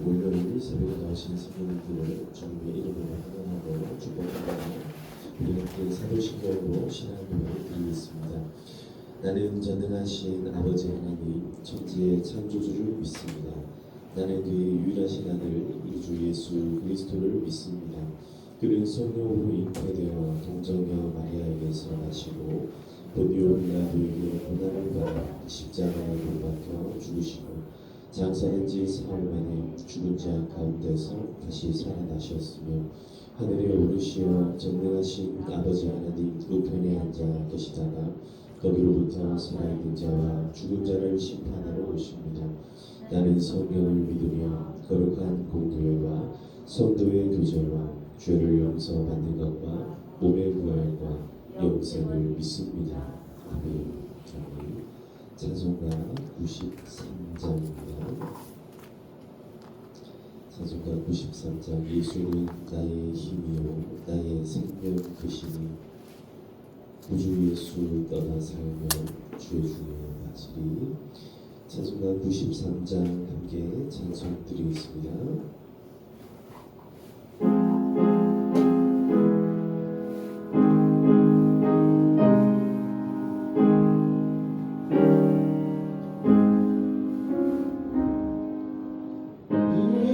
월요일 새벽에 나오신 성도님들을 주님의 이름으로 환영하고 축복합니다. 우리 함께 사도신경으로 신앙고백을 드리겠습니다. 나는 전능하신 아버지 하나님 천지의 창조주를 믿습니다. 나는 그의 유일하신 아들 우리 주 예수 그리스도를 믿습니다. 그는 성령으로 잉태되어 동정녀 마리아에게서 나시고 본디오 빌라도에게 고난을 받아 십자가에 못 박혀 죽으시고 장사된 지 사흘 만에 죽은 자 가운데서 다시 살아나셨으며 하늘에 오르시어 전능하신 아버지 하나님 우편에 앉아 계시다가 거기로부터 살아있는 자와 죽은 자를 심판하러 오십니다. 나는 성령을 믿으며 거룩한 공교회와 성도의 교제와 죄를 용서받는 것과 몸의 부활과 영생을 믿습니다. 아멘. 찬송가 93장입니다. 찬송가 93장. 예수는 나의 힘이요 나의 생명 되시니 구주 예수 떠나 살며 죄 중에 빠지리. 찬송가 93장 함께 찬송 드리겠습니다.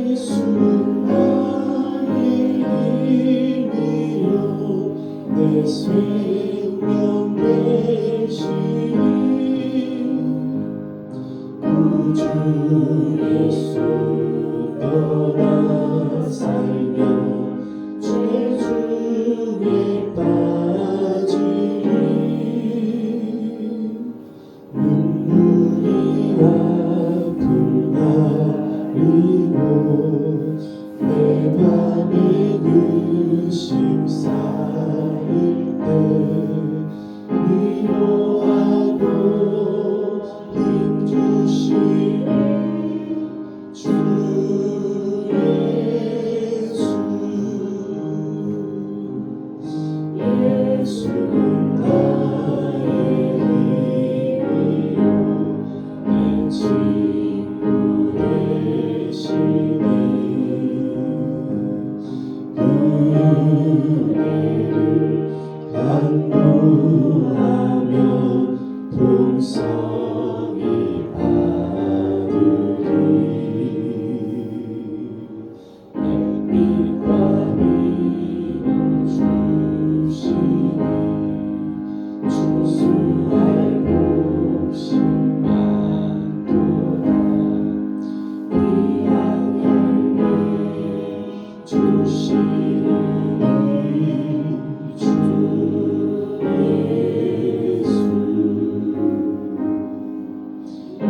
예수는 나의 힘이요 내 생명 되시니 구주 예수 떠나 살며 죄 중에 빠지리. 눈물이 아플 날이고 내 맘에 근심 쌓일 때 위로하고 힘주시는 주 예수. 예수는 나의 힘이요 내 친구 되시니 은혜를 간구하며 풍성히 받으리. 햇빛과 비를 주시니 추수할 곳이 많도다. 귀한 열매 주시는 주 예수.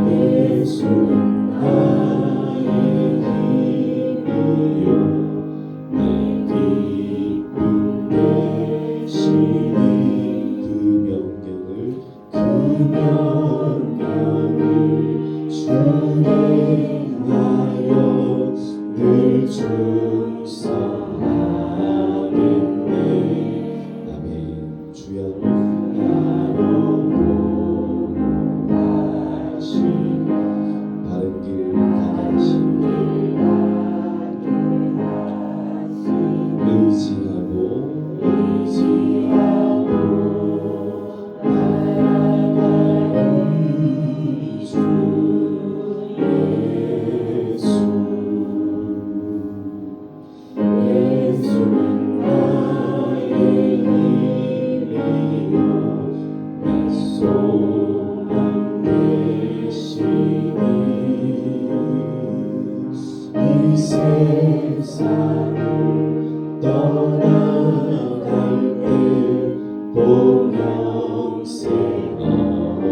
예수는 나의 힘이요 내 기쁨 되시니 그 명령을 준행하여 늘 충성하겠네. 아멘. 주야로 보호하신 바른 길 가게 하시니 의지하고 나아가는 주 예수. 예수는 나의 힘이요 내 소망 되시니 이 세상을 떠나갈 때 공영생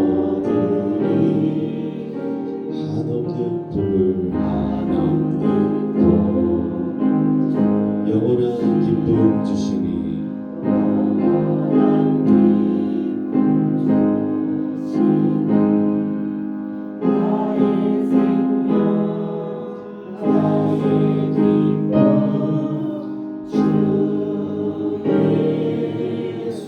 얻으리. 한없는 복 영원한 기쁨 주시니 나의 생명 나의 기쁨 주 예수.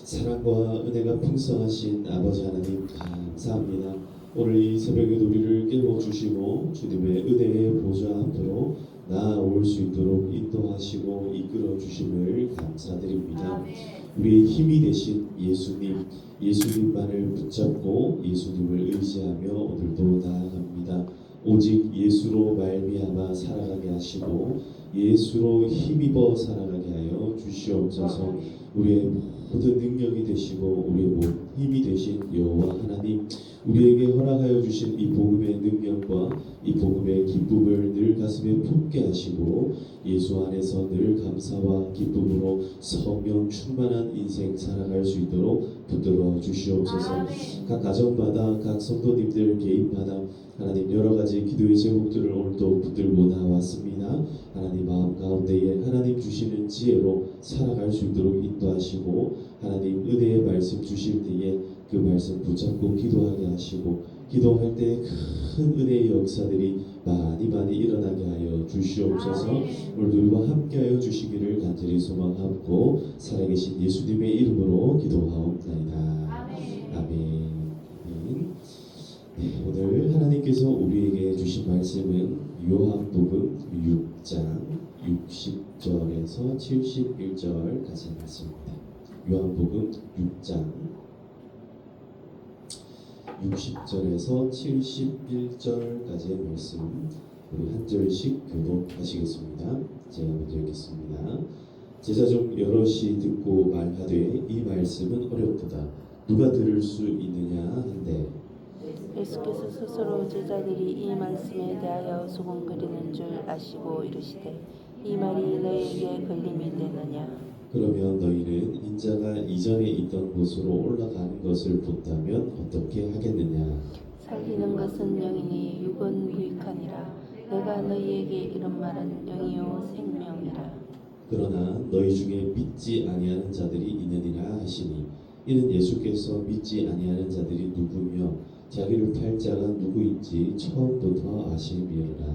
사랑과 은혜가 풍성하신 아버지 하나님 감사합니다. 감사합니다. 오늘 이 새벽에도 우리를 깨워주시고 주님의 은혜의 보좌 앞으로 나아올 수 있도록 인도하시고 이끌어 주심을 감사드립니다. 우리의 힘이 되신 예수님만을 붙잡고 예수님을 의지하며 오늘도 나아갑니다. 오직 예수로 말미암아 살아가게 하시고 예수로 힘입어 살아가게 하여 주시옵소서. 우리의 모든 능력이 되시고 우리의 힘이 되신 여호와 하나님, 우리에게 허락하여 주신 이 복음의 능력과 이 복음의 기쁨을 늘 가슴에 품게 하시고 예수 안에서 늘 감사와 기쁨으로 성령 충만한 인생 살아갈 수 있도록 붙들어 주시옵소서. 각 가정마다 각 성도님들 개인마다 하나님 여러 가지 기도의 제목들을 오늘도 붙들고 나왔습니다. 하나님 마음 가운데에 하나님 주시는 지혜로 살아갈 수 있도록 인도하시고 하나님 은혜의 말씀 주실 때에 그 말씀 붙잡고 기도하게 하시고 기도할 때 큰 은혜의 역사들이 많이 일어나게 하여 주시옵소서. 오늘도 우리와 함께하여 주시기를 간절히 소망하고 살아계신 예수님의 이름으로 기도하옵나이다. 아멘. 네, 오늘 하나님께서 우리에게 주신 말씀은 요한복음 6장 60절에서 71절까지 말씀입니다. 요한복음 6장 60절에서 71절까지의 말씀 우리 한 절씩 교독하시겠습니다. 제가 먼저 읽겠습니다. 제자 중 여럿이 듣고 말하되 이 말씀은 어렵도다. 누가 들을 수 있느냐 한데 예수께서 스스로 제자들이 이 말씀에 대하여 수군거리는 줄 아시고 이르시되 이 말이 너희에게 걸림이 되느냐. 그러면 너희는 인자가 이전에 있던 곳으로 올라가는 것을 본다면 어떻게 하겠느냐. 살리는 것은 영이니 육은 무익하니라. 내가 너희에게 이런 말은 영이요 생명이라. 그러나 너희 중에 믿지 아니하는 자들이 있느니라 하시니 이는 예수께서 믿지 아니하는 자들이 누구며 자기를 팔 자가 누구인지 처음부터 아심이라.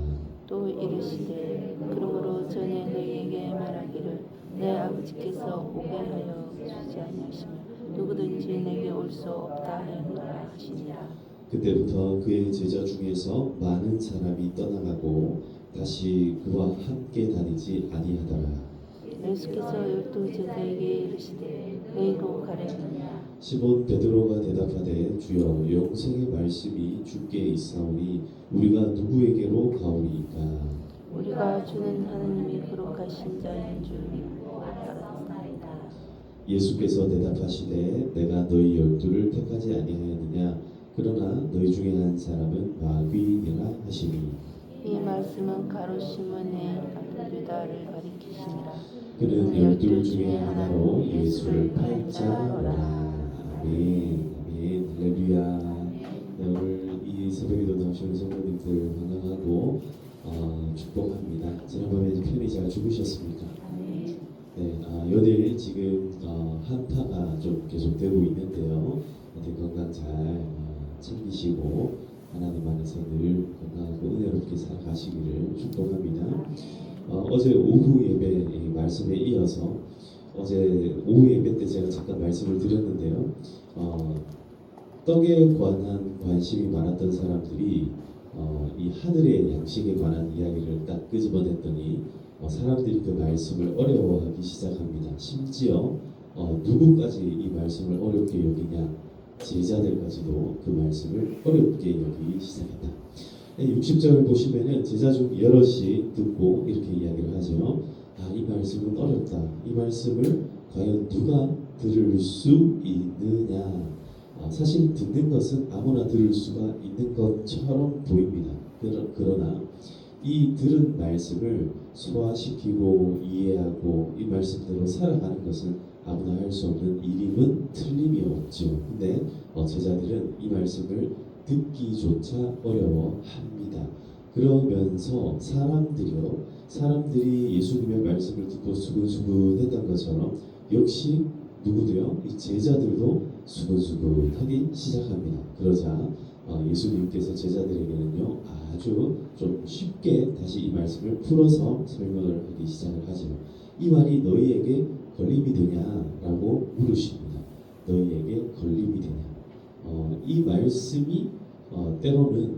또 이르시되 그러므로 전에 너희에게 말하기를 내 아버지께서 오게 하여 주지 아니하시며 누구든지 내게 올 수 없다 하였노라 하시니라. 그때부터 그의 제자 중에서 많은 사람이 떠나가고 다시 그와 함께 다니지 아니하더라. 예수께서 열두 제자에게 이르시되 너희로 가려느냐. 시몬 베드로가 대답하되 주여 영생의 말씀이 주께 있사오니 우리가 누구에게로 가오리이까. 우리가 주는 하나님이 거룩하신 자인 줄 알았나이다. 예수께서 대답하시되 내가 너희 열두를 택하지 아니하였느냐. 그러나 너희 중에 한 사람은 마귀니라 하시니 이 말씀은 가롯 시몬의 아들 유다를 가리키시니라. 그는 열둘 중에 하나로 예수를 팔자라. 아멘. 아멘. 할렐루야. 네, 오늘 이 새벽에도 나오시는 성도님들 환영하고 축복합니다. 지난번에 편히 잘 죽으셨습니까? 네, 연일 지금 한파가 좀 계속되고 있는데요. 건강 잘 챙기시고 하나님 안에서 늘 건강하고 은혜롭게 살아가시기를 축복합니다. 어제 오후 예배 말씀에 이어서 어제 오후 예배 때 제가 잠깐 말씀을 드렸는데요. 떡에 관한 관심이 많았던 사람들이 이 하늘의 양식에 관한 이야기를 딱 끄집어냈더니 사람들이 그 말씀을 어려워하기 시작합니다. 심지어 누구까지 이 말씀을 어렵게 여기냐, 제자들까지도 그 말씀을 어렵게 여기기 시작했다. 60절을 보시면은 제자 중 여럿이 듣고 이렇게 이야기를 하죠. 이 말씀은 어렵다. 이 말씀을 과연 누가 들을 수 있느냐. 사실 듣는 것은 아무나 들을 수가 있는 것처럼 보입니다. 그러나 이 들은 말씀을 소화시키고 이해하고 이 말씀대로 살아가는 것은 아무나 할 수 없는 일임은 틀림이 없죠. 근데 제자들은 이 말씀을 듣기조차 어려워합니다. 그러면서 사람들이 예수님의 말씀을 듣고 수근수근했던 것처럼 역시 누구도요? 이 제자들도 수근수근하기 시작합니다. 그러자 예수님께서 제자들에게는요 아주 좀 쉽게 다시 이 말씀을 풀어서 설명을 하기 시작을 하죠. 이 말이 너희에게 걸림이 되냐라고 물으십니다. 너희에게 걸림이 되냐? 이 말씀이 때로는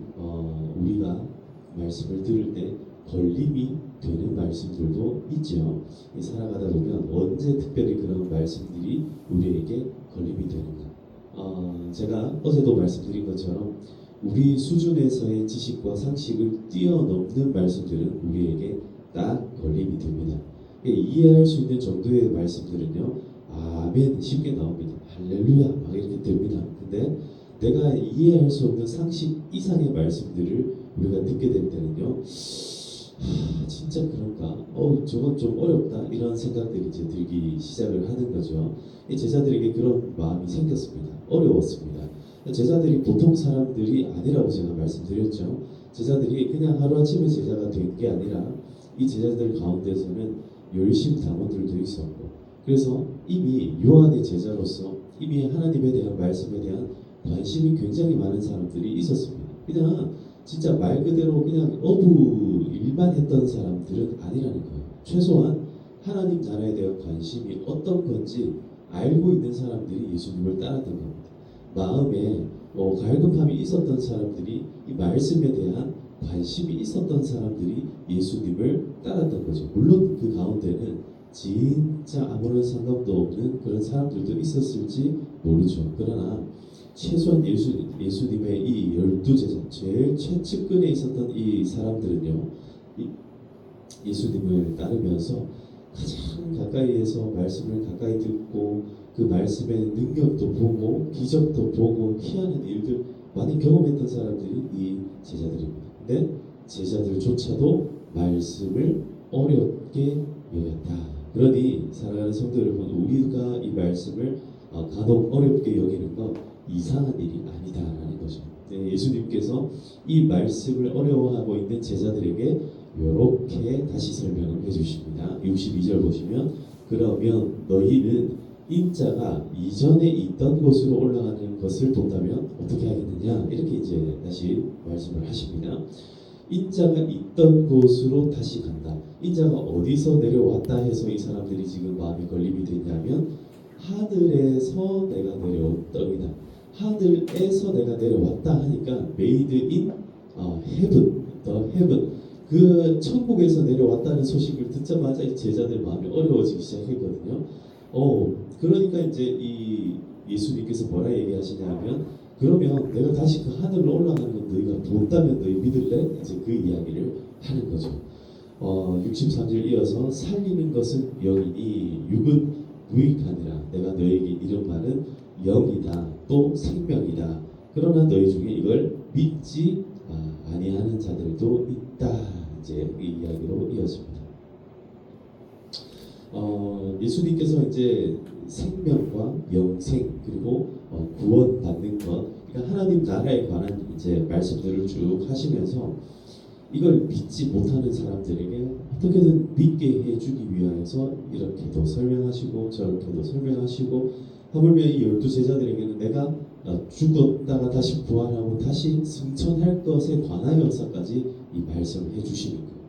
우리가 말씀을 들을 때 걸림이 되는 말씀들도 있죠. 살아가다 보면 언제 특별히 그런 말씀들이 우리에게 걸림이 되는가? 제가 어제도 말씀드린 것처럼 우리 수준에서의 지식과 상식을 뛰어넘는 말씀들은 우리에게 딱 걸림이 됩니다. 이해할 수 있는 정도의 말씀들은요, 아멘 쉽게 나옵니다. 할렐루야 막 이렇게 됩니다. 근데 내가 이해할 수 없는 상식 이상의 말씀들을 우리가 듣게 될 때는요, 진짜 그런가? 저건 좀 어렵다 이런 생각들이 이제 들기 시작을 하는 거죠. 이 제자들에게 그런 마음이 생겼습니다. 어려웠습니다. 제자들이 보통 사람들이 아니라고 제가 말씀드렸죠. 제자들이 그냥 하루아침에 제자가 된 게 아니라 이 제자들 가운데서는 열심 당원들도 있었고, 그래서 이미 요한의 제자로서 이미 하나님에 대한 말씀에 대한 관심이 굉장히 많은 사람들이 있었습니다. 그냥 진짜 말 그대로 그냥 어부 일만 했던 사람들은 아니라는 거예요. 최소한 하나님 나라에 대한 관심이 어떤 건지 알고 있는 사람들이 예수님을 따랐던 겁니다. 마음에 갈급함이 있었던 사람들이, 이 말씀에 대한 관심이 있었던 사람들이 예수님을 따랐던 거죠. 물론 그 가운데는 진짜 아무런 상관도 없는 그런 사람들도 있었을지 모르죠. 그러나 최소한 예수님의 이 12제자, 제일 최측근에 있었던 이 사람들은요, 예수님을 따르면서 가장 가까이에서 말씀을 가까이 듣고 그 말씀의 능력도 보고 기적도 보고 희한한 일들 많이 경험했던 사람들이 이 제자들입니다. 근데 제자들조차도 말씀을 어렵게 여겼다. 그러니 사랑하는 성도 여러분, 우리가 이 말씀을 간혹 어렵게 여기는 건 이상한 일이 아니다라는 거죠. 예수님께서 이 말씀을 어려워하고 있는 제자들에게 이렇게 다시 설명을 해주십니다. 62절 보시면, 그러면 너희는 인자가 이전에 있던 곳으로 올라가는 것을 본다면 어떻게 하겠느냐, 이렇게 이제 다시 말씀을 하십니다. 인자가 있던 곳으로 다시 간다. 인자가 어디서 내려왔다 해서 이 사람들이 지금 마음에 걸림이 됐냐면, 하늘에서 내가 내려온 떡이다. 하늘에서 내가 내려왔다 하니까 made in heaven, the heaven, 그 천국에서 내려왔다는 소식을 듣자마자 이 제자들 마음이 어려워지기 시작했거든요. 그러니까 이제 이 예수님께서 뭐라 얘기하시냐면, 그러면 내가 다시 그 하늘로 올라가는 건 너희가 본다면 너희 믿을래? 이제 그 이야기를 하는 거죠. 63절 이어서, 살리는 것은 영이니 육은 무익하니라. 내가 너에게 이런 말은 영이다, 또 생명이다. 그러나 너희 중에 이걸 믿지 아니하는 자들도 있다. 이제 이 이야기로 이어집니다. 예수님께서 이제 생명과 영생 그리고 구원받는 것, 그러니까 하나님 나라에 관한 이제 말씀들을 쭉 하시면서 이걸 믿지 못하는 사람들에게 어떻게든 믿게 해주기 위해서 이렇게도 설명하시고 저렇게도 설명하시고, 하물며 이 12제자들에게는 내가 죽었다가 다시 부활하고 다시 승천할 것에 관하여서까지 이 말씀을 해주시는 거예요.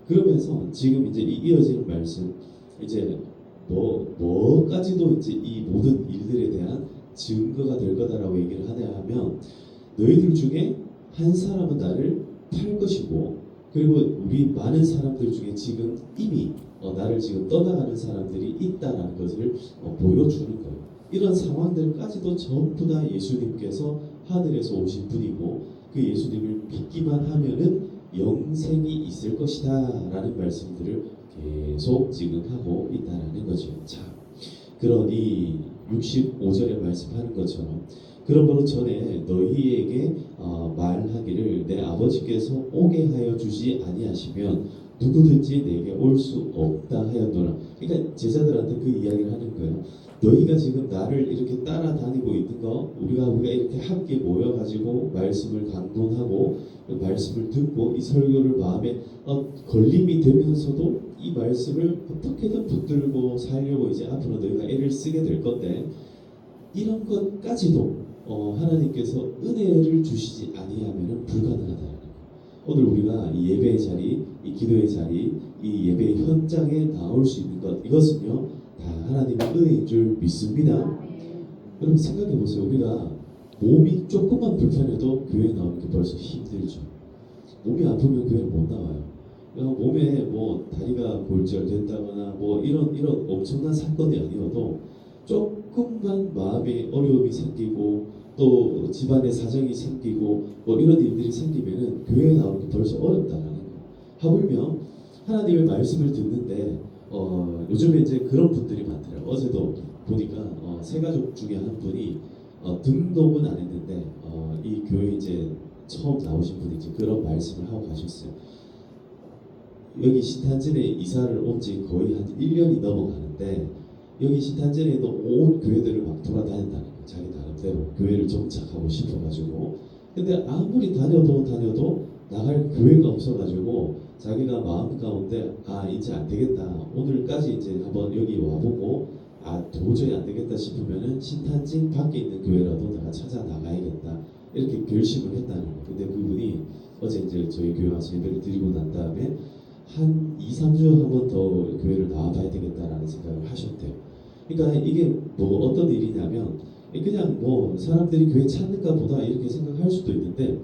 그러면서 지금 이제 이 이어지는 말씀, 이제 뭐까지도 이제 이 모든 일들에 대한 증거가 될 거다라고 얘기를 하냐 하면, 너희들 중에 한 사람은 나를 팔 것이고, 그리고 우리 많은 사람들 중에 지금 이미 나를 지금 떠나가는 사람들이 있다라는 것을 보여주는 거예요. 이런 상황들까지도 전부 다 예수님께서 하늘에서 오신 분이고, 그 예수님을 믿기만 하면은 영생이 있을 것이다 라는 말씀들을 계속 지금 하고 있다라는 거죠. 자, 그러니 65절에 말씀하는 것처럼, 그러므로 전에 너희에게 말하기를 내 아버지께서 오게 하여 주지 아니하시면 누구든지 내게 올 수 없다 하였노라. 그러니까 제자들한테 그 이야기를 하는 거예요. 너희가 지금 나를 이렇게 따라다니고 있는 거, 우리가 이렇게 함께 모여가지고 말씀을 강론하고 말씀을 듣고 이 설교를 마음에 걸림이 되면서도 이 말씀을 어떻게든 붙들고 살려고 이제 앞으로 너희가 애를 쓰게 될 건데, 이런 것까지도 하나님께서 은혜를 주시지 아니하면 불가능하다는 거예요. 오늘 우리가 이 예배의 자리, 이 기도의 자리, 이 예배의 현장에 나올 수 있는 것, 이것은요 다 하나님의 은혜인 줄 믿습니다. 여러분 생각해 보세요. 우리가 몸이 조금만 불편해도 교회 나오는 게 벌써 힘들죠. 몸이 아프면 교회를 못 나와요. 몸에 뭐 다리가 골절됐다거나 뭐 이런 엄청난 사건이 아니어도 조금만 마음에 어려움이 생기고 또 집안에 사정이 생기고 뭐 이런 일들이 생기면은 교회에 나오는 게 벌써 어렵다라는 거예요. 하물며 하나님의 말씀을 듣는데 요즘에 이제 그런 분들이 많더라고요. 어제도 보니까 세 가족 중에 한 분이 등록은 안 했는데 이 교회 이제 처음 나오신 분이 이제 그런 말씀을 하고 가셨어요. 여기 신탄진에 이사를 온 지 거의 한 1년이 넘어가는데 여기 신탄진에도 온 교회들을 막 돌아다닌다는 거예요. 자기 나름대로 교회를 정착하고 싶어가지고. 근데 아무리 다녀도 나갈 교회가 없어가지고 자기가 마음 가운데 이제 안 되겠다. 오늘까지 이제 한번 여기 와보고 도저히 안 되겠다 싶으면은 신탄진 밖에 있는 교회라도 내가 찾아 나가야겠다. 이렇게 결심을 했다는 거예요. 근데 그분이 어제 이제 저희 교회 와서 예배를 드리고 난 다음에 한 2, 3주 한 번 더 교회를 나와봐야 되겠다라는 생각을 하셨대요. 그러니까 이게 뭐 어떤 일이냐면 그냥 뭐 사람들이 교회 찾는가 보다 이렇게 생각할 수도 있는데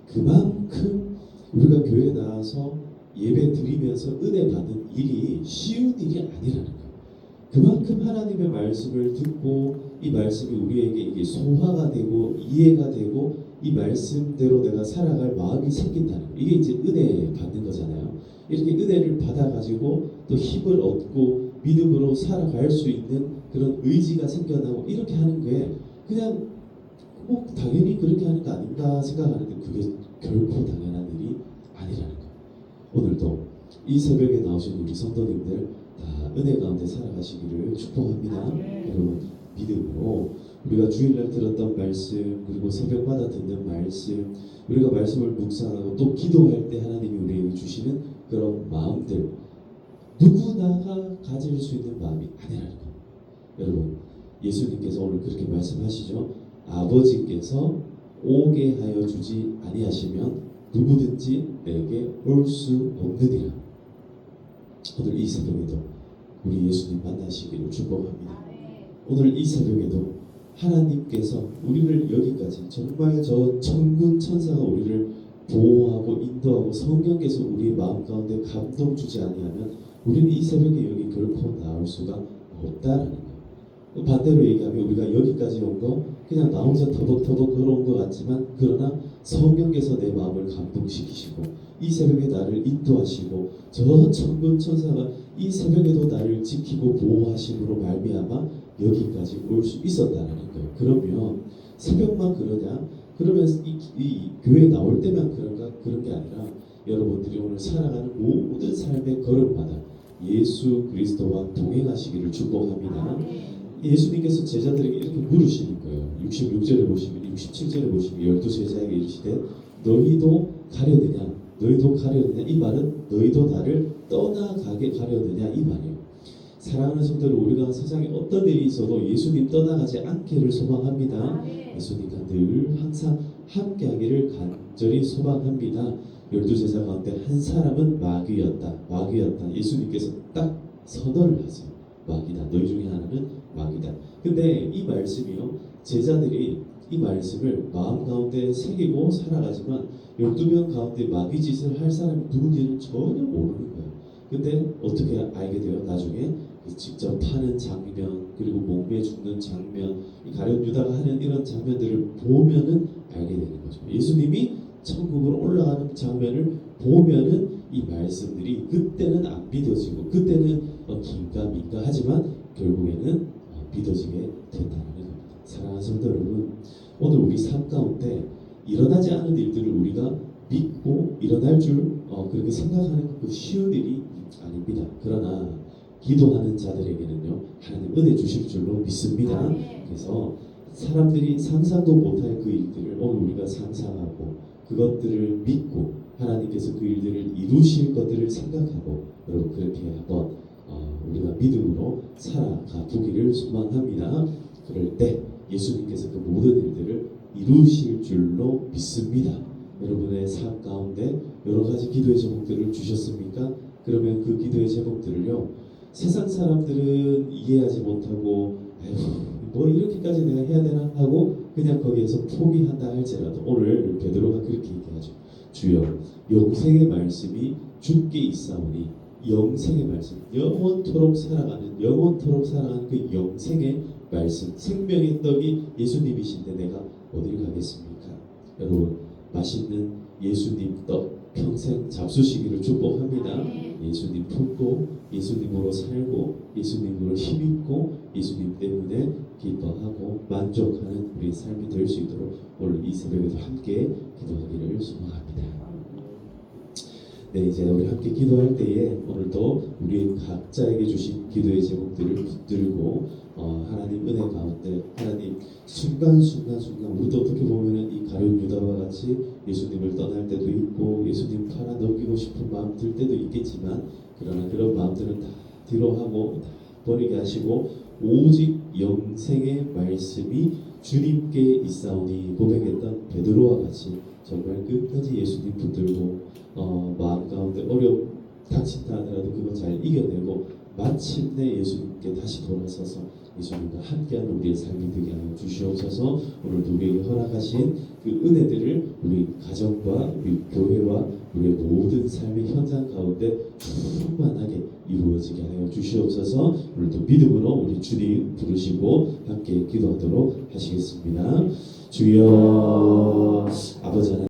그만큼 우리가 교회에 나와서 예배 드리면서 은혜 받는 일이 쉬운 일이 아니라는 거예요. 그만큼 하나님의 말씀을 듣고 이 말씀이 우리에게 이게 소화가 되고 이해가 되고 이 말씀대로 내가 살아갈 마음이 생긴다는 거예요. 이게 이제 은혜 받는 거잖아요. 이렇게 은혜를 받아가지고 또 힘을 얻고 믿음으로 살아갈 수 있는 그런 의지가 생겨나고 이렇게 하는 게 그냥 당연히 그렇게 하는 거 아닌가 생각하는데 그게 결코 당연한 일이 아니라는 거예요. 오늘도 이 새벽에 나오신 우리 성도님들 다 은혜 가운데 살아가시기를 축복합니다. 여러분 믿음으로 우리가 주일날 들었던 말씀 그리고 새벽마다 듣는 말씀 우리가 말씀을 묵상하고 또 기도할 때 하나님이 우리에게 주시는 그런 마음들 누구나가 가질 수 있는 마음이 아니라는 거예요. 여러분 예수님께서 오늘 그렇게 말씀하시죠. 아버지께서 오게 하여 주지 아니하시면 누구든지 내게 올 수 없느니라. 오늘 이 새벽에도 우리 예수님 만나시기를 축복합니다. 오늘 이 새벽에도 하나님께서 우리를 여기까지 정말 저 천군 천사가 우리를 보호하고 인도하고 성령께서 우리의 마음 가운데 감동 주지 아니하면 우리는 이 새벽에 여기 결코 나올 수가 없다라는 거예요. 반대로 얘기하면 우리가 여기까지 온 거 그냥 나 혼자 터벅터벅 걸어온 것 같지만 그러나 성령께서 내 마음을 감동시키시고 이 새벽에 나를 인도하시고 저 천군 천사가 이 새벽에도 나를 지키고 보호하심으로 말미암아 여기까지 올 수 있었다는 거예요. 그러면 새벽만 그러냐? 그러면 이 교회에 나올 때만 그런가? 그런 게 아니라 여러분들이 오늘 살아가는 모든 삶의 걸음마다 예수 그리스도와 동행하시기를 축복합니다. 예수님께서 제자들에게 이렇게 물으시는 거예요. 66절에 보시면 67절에 보시면 12제자에게 이르시되 너희도 가려느냐? 너희도 가려느냐? 이 말은 너희도 나를 떠나가게 가려느냐? 이 말이에요. 사랑하는 성도들 우리가 세상에 어떤 일이 있어도 예수님 떠나가지 않기를 소망합니다. 예수님과 늘 항상 함께하기를 간절히 소망합니다. 12제자 가운데 한 사람은 마귀였다. 예수님께서 딱 선언을 하세요. 마귀다. 너희 중에 하나는 마귀다. 근데 이 말씀이요. 제자들이 이 말씀을 마음 가운데 새기고 살아가지만 12명 가운데 마귀 짓을 할 사람이 누군지는 전혀 모르는 거예요. 근데 어떻게 알게 돼요? 나중에 직접 파는 장면 그리고 목매 죽는 장면 가룟 유다가 하는 이런 장면들을 보면은 알게 되는 거죠. 예수님이 천국으로 올라가는 장면을 보면은 이 말씀들이 그때는 안 믿어지고 그때는 긴가민가 하지만 결국에는 믿어지게 된다는 겁니다. 사랑하는 성도 여러분 오늘 우리 삶 가운데 일어나지 않은 일들을 우리가 믿고 일어날 줄 그렇게 생각하는 그 쉬운 일이 아닙니다. 그러나 기도하는 자들에게는요 하나님 은혜 주실 줄로 믿습니다. 그래서 사람들이 상상도 못할 그 일들을 오늘 우리가 상상하고 그것들을 믿고 하나님께서 그 일들을 이루실 것들을 생각하고 여러분 그렇게 한번 우리가 믿음으로 살아가 보기를 소망합니다. 그럴 때 예수님께서 그 모든 일들을 이루실 줄로 믿습니다. 여러분의 삶 가운데 여러 가지 기도의 제목들을 주셨습니까? 그러면 그 기도의 제목들을요 세상 사람들은 이해하지 못하고 뭐 이렇게까지 내가 해야 되나 하고 그냥 거기에서 포기한다 할지라도 오늘 베드로가 그렇게 얘기하죠. 주여 영생의 말씀이 주께 있사오니 영생의 말씀 영원토록 살아가는 그 영생의 말씀 생명의 떡이 예수님이신데 내가 어딜 가겠습니까? 여러분 맛있는 예수님 떡 평생 잡수시기를 축복합니다. 예수님 품고 예수님으로 살고 예수님으로 힘입고 예수님 때문에 기뻐하고 만족하는 우리의 삶이 될 수 있도록 오늘 이 새벽에도 함께 기도하기를 소망합니다. 네, 이제 우리 함께 기도할 때에 오늘도 우리 각자에게 주신 기도의 제목들을 붙들고 하나님 은혜 가운데 하나님 순간순간 우리도 어떻게 보면은 이 가룟 유다와 같이 예수님을 떠날 때도 있고 예수님 팔아 넘기고 싶은 마음 들 때도 있겠지만 그러나 그런 마음들은 다 뒤로하고 다 버리게 하시고 오직 영생의 말씀이 주님께 있사오니 고백했던 베드로와 같이 정말 끝까지 예수님 붙들고 마음 가운데 어려움 닥친다 하더라도 그거 잘 이겨내고 마침내 예수님께 다시 돌아서서 예수님과 함께하는 우리의 삶이 되게 하여 주시옵소서. 오늘도 우리에게 허락하신 그 은혜들을 우리 가정과 우리 교회와 우리의 모든 삶의 현장 가운데 충만하게 이루어지게 하여 주시옵소서. 오늘도 믿음으로 우리 주님 부르시고 함께 기도하도록 하시겠습니다. 주여 아버지 하나님